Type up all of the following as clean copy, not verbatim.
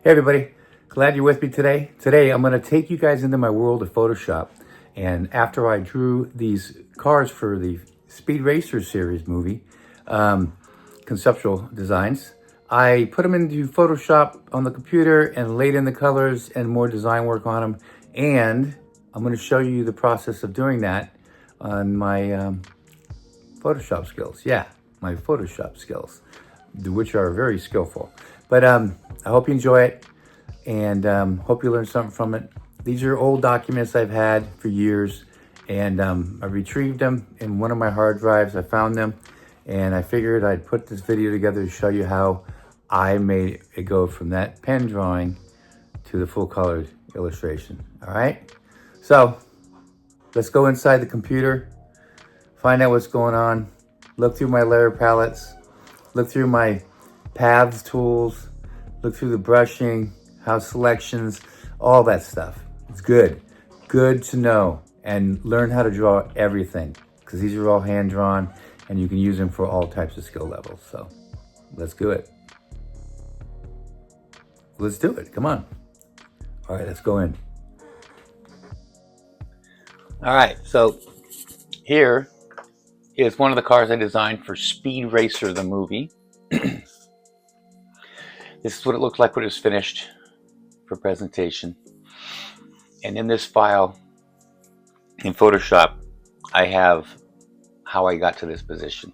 Hey everybody, glad you're with me today. Today I'm going to take you guys into my world of Photoshop. And after I drew these cars for the Speed Racer series movie, conceptual designs, I put them into Photoshop on the computer and laid in the colors and more design work on them. And I'm going to show you the process of doing that on my Photoshop skills. Yeah, my Photoshop skills, which are very skillful. But I hope you enjoy it and hope you learn something from it. These are old documents I've had for years, and I retrieved them in one of my hard drives. I found them, and I figured I'd put this video together to show you how I made it go from that pen drawing to the full colored illustration. All right, so let's go inside the computer, find out what's going on, look through my layer palettes, look through my paths tools, look through the brushing, house selections, all that stuff. It's good to know, and learn how to draw everything, because these are all hand drawn and you can use them for all types of skill levels. So let's do it. Let's do it, come on. All right, let's go in. All right, so here is one of the cars I designed for Speed Racer, the movie. This is what it looked like when it was finished for presentation. And in this file in Photoshop, I have how I got to this position.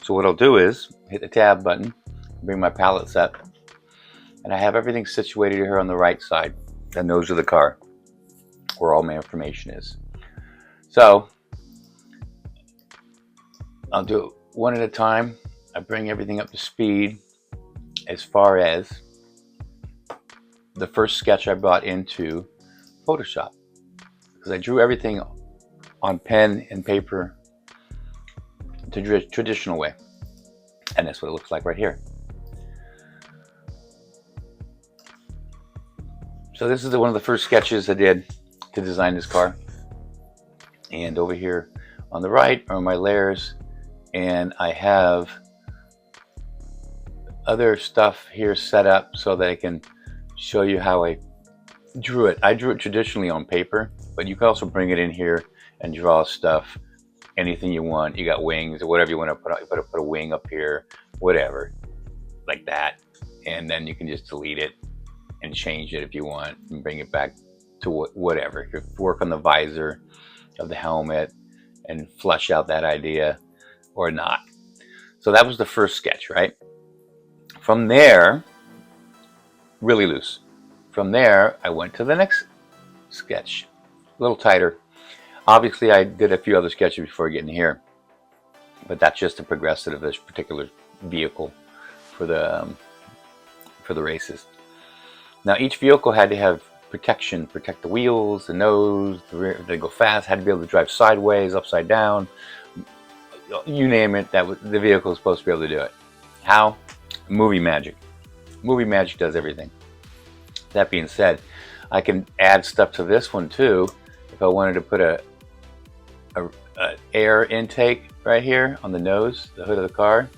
So what I'll do is hit the tab button, bring my palettes up, and I have everything situated here on the right side, the nose of the car, where all my information is. So I'll do it one at a time. I bring everything up to speed as far as the first sketch I brought into Photoshop, because I drew everything on pen and paper the traditional way, and that's what it looks like right here. So this is one of the first sketches I did to design this car, and over here on the right are my layers, and I have other stuff here set up so that I can show you how I drew it. I drew it traditionally on paper, but you can also bring it in here and draw stuff, anything you want. You got wings or whatever you want to put out. You put a wing up here, whatever, like that, and then you can just delete it and change it if you want and bring it back to whatever. You work on the visor of the helmet and flesh out that idea or not. So that was the first sketch, right? From there, really loose. From there, I went to the next sketch, a little tighter. Obviously, I did a few other sketches before getting here, but that's just a progressive of this particular vehicle for the races. Now, each vehicle had to have protection, protect the wheels, the nose, the rear. They go fast, had to be able to drive sideways, upside down, you name it. The vehicle is supposed to be able to do it. How? Movie magic. Movie magic does everything. That being said, I can add stuff to this one too. If I wanted to put a air intake right here on the nose, the hood of the car,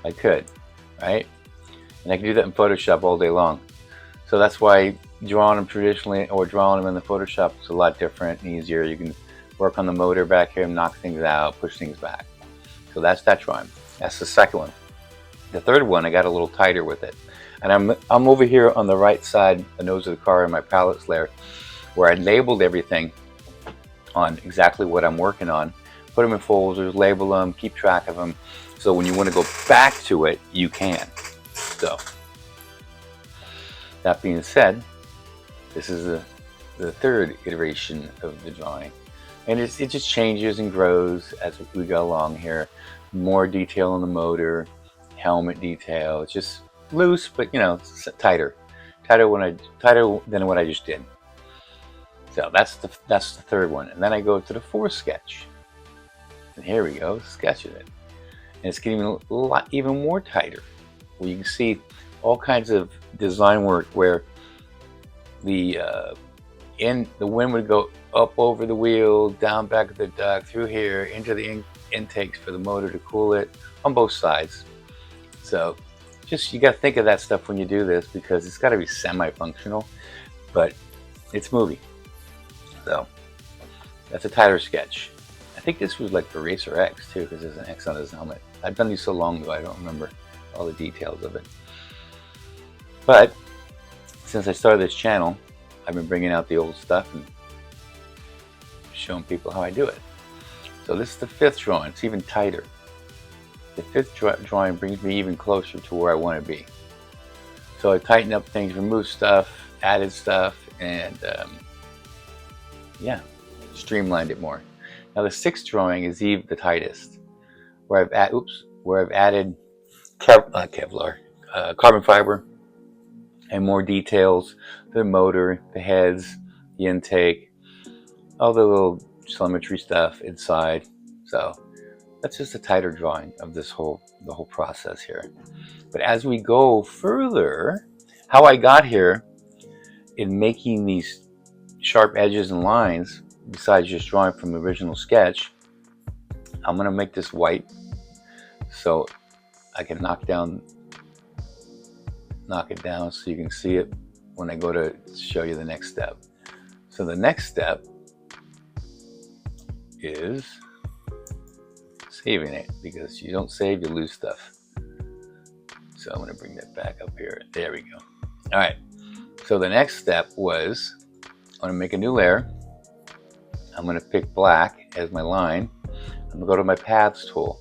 I could, right? And I can do that in Photoshop all day long. So that's why drawing them traditionally or drawing them in the Photoshop is a lot different and easier. You can work on the motor back here and knock things out, push things back. So that's that drawing. That's the second one. The third one, I got a little tighter with it. And I'm over here on the right side, the nose of the car in my palettes layer, where I labeled everything on exactly what I'm working on. Put them in folders, label them, keep track of them. So when you want to go back to it, you can. So, that being said, this is the third iteration of the drawing. And it just changes and grows as we go along here. More detail on the motor, helmet detail. It's just loose, but you know, it's tighter than what I just did. So that's the third one, and then I go to the fourth sketch, and here we go, sketching it, and it's getting a lot even more tighter. Where you can see all kinds of design work where the wind would go up over the wheel, down back of the duct, through here into the intakes for the motor to cool it on both sides. So just, you got to think of that stuff when you do this, because it's got to be semi-functional, but it's moving. So that's a Tyler sketch. I think this was like for Racer X too, because there's an X on his helmet. I've done these so long ago, I don't remember all the details of it. But since I started this channel, I've been bringing out the old stuff and showing people how I do it. So this is the 5th drawing. It's even tighter. The 5th drawing brings me even closer to where I want to be. So I tightened up things, removed stuff, added stuff, and yeah, streamlined it more. Now the 6th drawing is the tightest, where I've added carbon fiber and more details, the motor, the heads, the intake, all the little telemetry stuff inside. So that's just a tighter drawing of the whole process here. But as we go further, how I got here in making these sharp edges and lines, besides just drawing from the original sketch, I'm going to make this white so I can knock it down so you can see it when I go to show you the next step. So the next step is saving it, because you don't save, you lose stuff. So I'm going to bring that back up here. There we go. All right. So the next step was, I'm going to make a new layer. I'm going to pick black as my line. I'm going to go to my paths tool.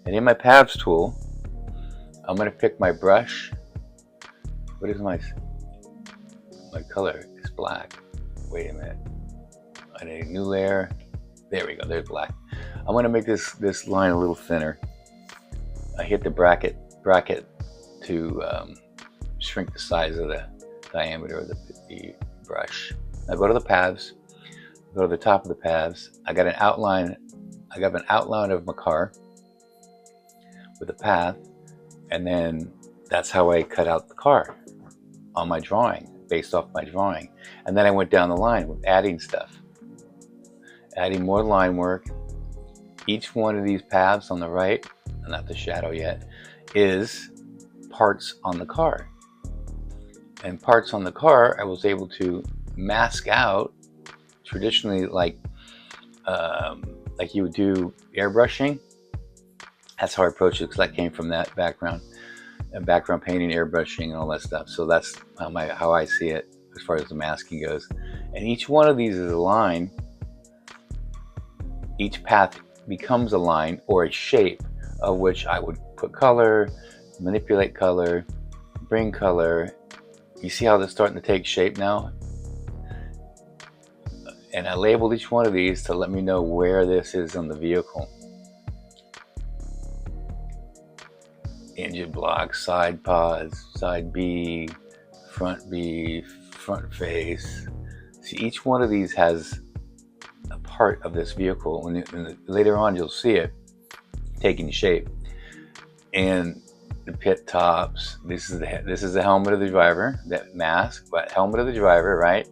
And in my paths tool, I'm going to pick my brush. What is my color? It's black. Wait a minute. I need a new layer. There we go. There's black. I'm going to make this line a little thinner. I hit the bracket to shrink the size of the diameter of the brush. Now go to the paths. Go to the top of the paths. I got an outline. I got an outline of my car with a path, and then that's how I cut out the car on my drawing, based off my drawing. And then I went down the line with adding stuff, adding more line work. Each one of these paths on the right, not the shadow yet, is parts on the car. And parts on the car I was able to mask out traditionally, like you would do airbrushing. That's how I approach it, because that came from that background, and background painting, airbrushing, and all that stuff. So that's how I see it as far as the masking goes. And each one of these is a line. Each path becomes a line or a shape, of which I would put color, manipulate color, bring color. You see how they're starting to take shape now? And I labeled each one of these to let me know where this is on the vehicle. Engine block, side pods, side B, front face. See, each one of these has a part of this vehicle. Later on, you'll see it taking shape. And the pit tops. This is the helmet of the driver. That mask, but helmet of the driver, right?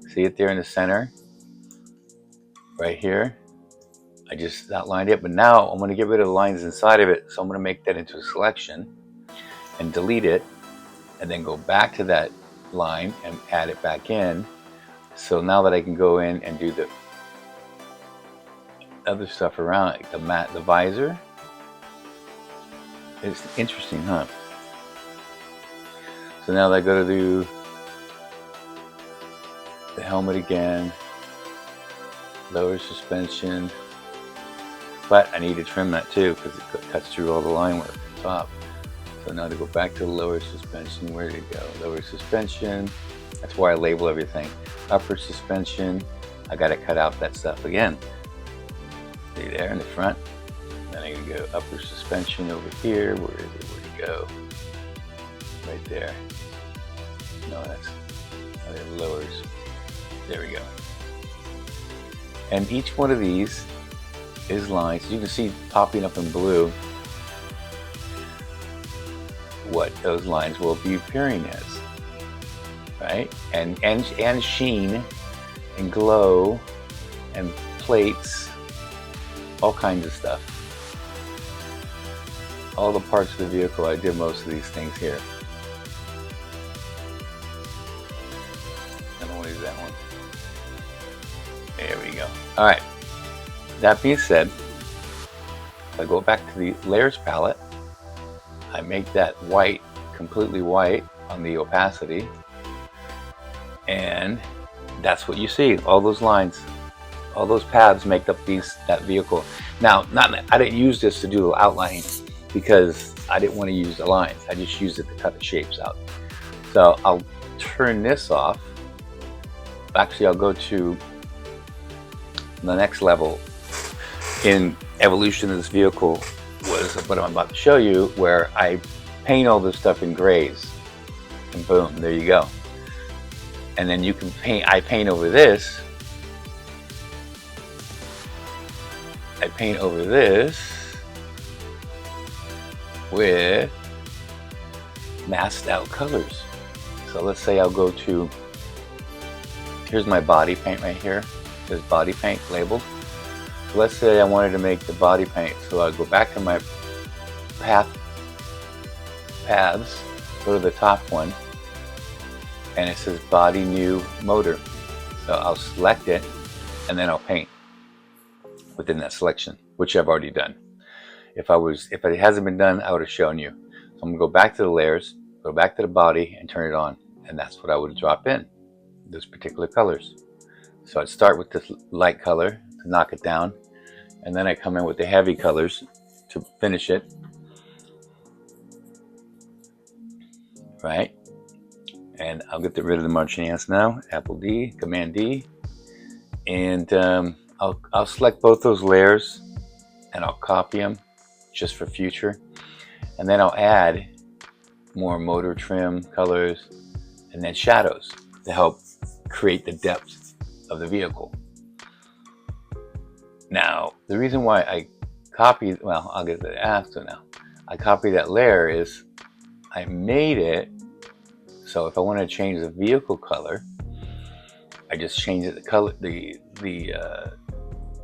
See it there in the center, right here. I just outlined it, but now I'm going to get rid of the lines inside of it. So I'm going to make that into a selection and delete it, and then go back to that line and add it back in. So now that I can go in and do the other stuff around it, the visor. It's interesting, huh? So now that I go to do the helmet again, lower suspension. But I need to trim that too, because it cuts through all the line work at the top. So now to go back to the lower suspension, where did it go? Lower suspension, that's why I label everything. Upper suspension, I gotta cut out that stuff again. See there in the front? Then I gotta go upper suspension over here. Where is it? Where'd it go? Right there. No, that's lowers. There we go. And each one of these is lines. You can see popping up in blue what those lines will be appearing as, right? And sheen and glow and plates, all kinds of stuff. all the parts of the vehicle. I did most of these things here. I don't want to use that one. There we go. All right. That being said, if I go back to the layers palette, I make that white completely white on the opacity, and that's what you see. All those lines, all those paths make up that vehicle. Now, I didn't use this to do the outlining because I didn't want to use the lines. I just used it to cut the shapes out. So I'll turn this off. Actually, I'll go to the next level in evolution of this vehicle was what I'm about to show you, where I paint all this stuff in grays, and boom, there you go. And then you can paint, I paint over this with masked out colors. So let's say I'll go to, here's my body paint right here. There's body paint labeled. So let's say I wanted to make the body paint. So I'll go back to my paths, go to the top one, and it says body new motor. So I'll select it and then I'll paint within that selection, which I've already done. If it hasn't been done, I would have shown you. So I'm gonna go back to the layers, go back to the body and turn it on. And that's what I would drop in, those particular colors. So I'd start with this light color to knock it down. And then I come in with the heavy colors to finish it. Right? And I'll get rid of the marching ants now. Apple D, Command D. And I'll select both those layers and I'll copy them just for future. And then I'll add more motor trim colors and then shadows to help create the depth of the vehicle. Now, the reason why I copied, well, I'll get to the after now. I copied that layer is I made it so if I want to change the vehicle color, I just change it, the color,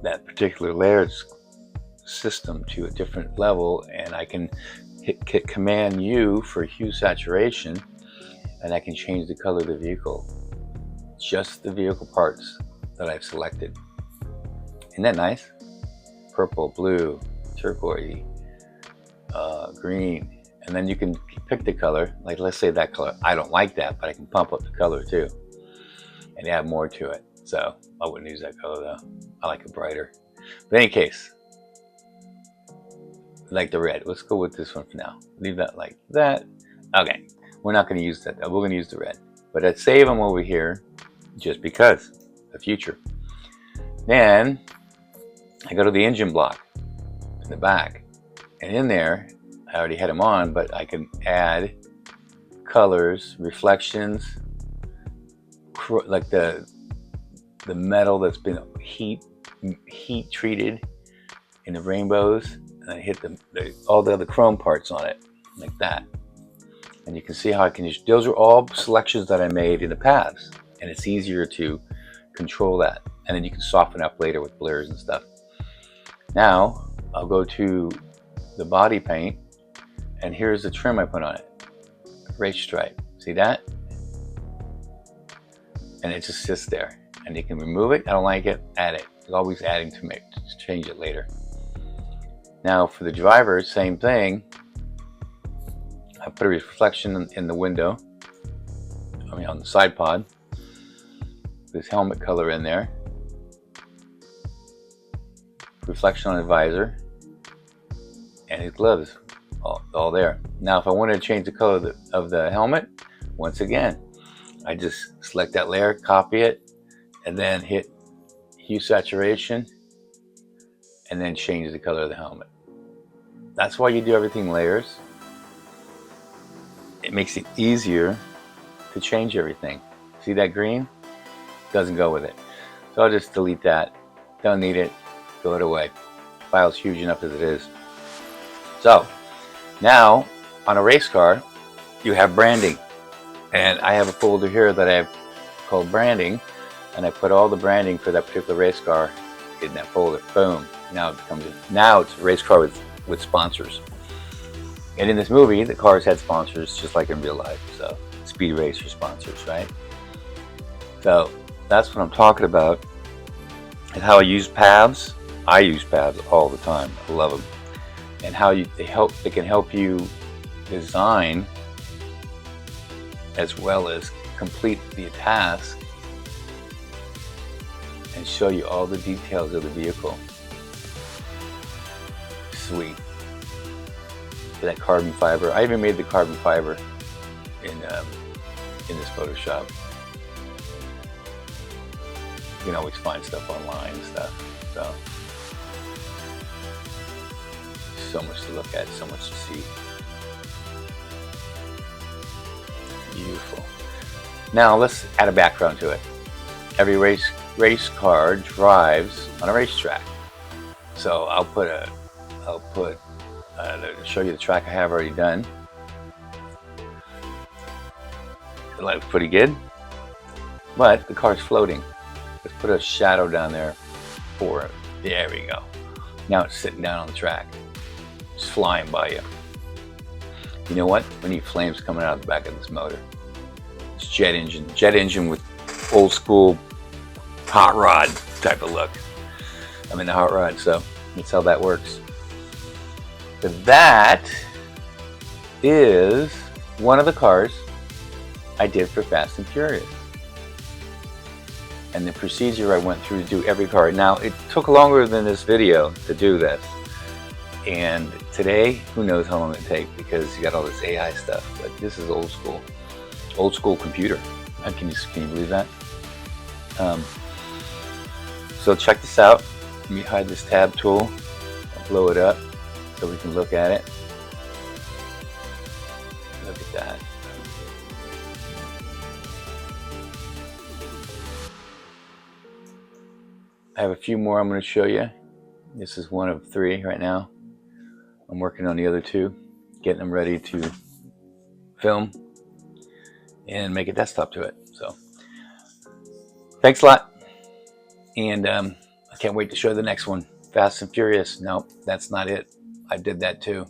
that particular layers system to a different level, and I can hit Command U for hue saturation, and I can change the color of the vehicle. Just the vehicle parts that I've selected. Isn't that nice? Purple, blue, turquoise, green. And then you can pick the color, like let's say that color. I don't like that, but I can pump up the color too and add more to it. So I wouldn't use that color though. I like it brighter. But in any case, like the red. Let's go with this one for now. Leave that like that. Okay, we're not going to use that. We're going to use the red. But I'd save them over here just because the future. Then I go to the engine block in the back, and in there I already had them on, but I can add colors, reflections, like the metal that's been heat treated in the rainbows, and I hit all the other chrome parts on it like that. And you can see how I can use, those are all selections that I made in the past, and it's easier to control that. And then you can soften up later with blurs and stuff. Now I'll go to the body paint, and here's the trim I put on it. Race stripe. See that? And it just sits there. And you can remove it. I don't like it. Add it. It's always adding to make, just change it later. Now for the driver, same thing. I put a reflection in the window. I mean on the side pod. This helmet color in there. Reflection on the visor. And his gloves. All there. Now if I wanted to change the color of the helmet, once again, I just select that layer, copy it, and then hit hue saturation, and then change the color of the helmet. That's why you do everything layers. It makes it easier to change everything. See that green? Doesn't go with it. So I'll just delete that. Don't need it. Throw it away. The file's huge enough as it is. So now, on a race car, you have branding. And I have a folder here that I've called branding, and I put all the branding for that particular race car in that folder. Boom. Now it's a race car with sponsors. And in this movie, the cars had sponsors just like in real life. So speed racer sponsors, right? So that's what I'm talking about. And how I use paths. I use paths all the time. I love them. And how they can help you design as well as complete the task and show you all the details of the vehicle. Sweet. For that carbon fiber. I even made the carbon fiber in this Photoshop. You can always find stuff online and stuff. So much to look at, so much to see. Beautiful. Now let's add a background to it. Every race car drives on a racetrack. So I'll show you the track I have already done. It looks pretty good, but the car's floating. Let's put a shadow down there for it. There we go. Now it's sitting down on the track. It's flying by you. You know what? We need flames coming out of the back of this motor. It's jet engine with old school hot rod type of look. I'm in the hot rod, so that's how that works. But that is one of the cars I did for Fast and Furious. And the procedure I went through to do every car. Now, it took longer than this video to do this. And today, who knows how long it takes because you got all this AI stuff. But this is old school computer. Can you believe that? So check this out. Let me hide this tab tool. I'll blow it up so we can look at it. Look at that. I have a few more I'm going to show you. This is one of 3 right now. I'm working on the other 2, getting them ready to film and make a desktop to it. So thanks a lot. And I can't wait to show the next one. Fast and Furious. No, that's not it. I did that too.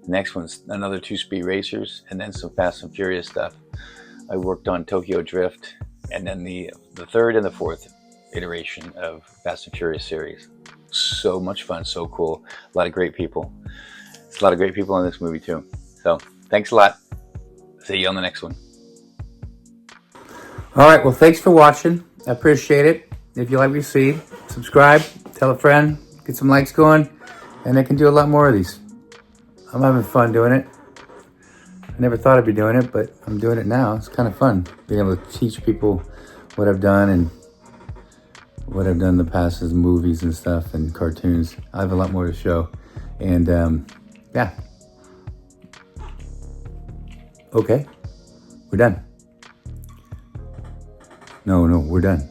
The next one's another 2 speed racers and then some Fast and Furious stuff. I worked on Tokyo Drift and then the 3rd and the 4th iteration of Fast and Furious series. So much fun, so cool. A lot of great people. There's a lot of great people in this movie too. So thanks a lot. See you on the next one. All right, well, thanks for watching. I appreciate it. If you like what you see, subscribe, tell a friend, get some likes going, and I can do a lot more of these. I'm having fun doing it. I never thought I'd be doing it, but I'm doing it now. It's kind of fun being able to teach people what I've done and what I've done in the past is movies and stuff and cartoons. I have a lot more to show. And yeah. Okay, we're done. No, we're done.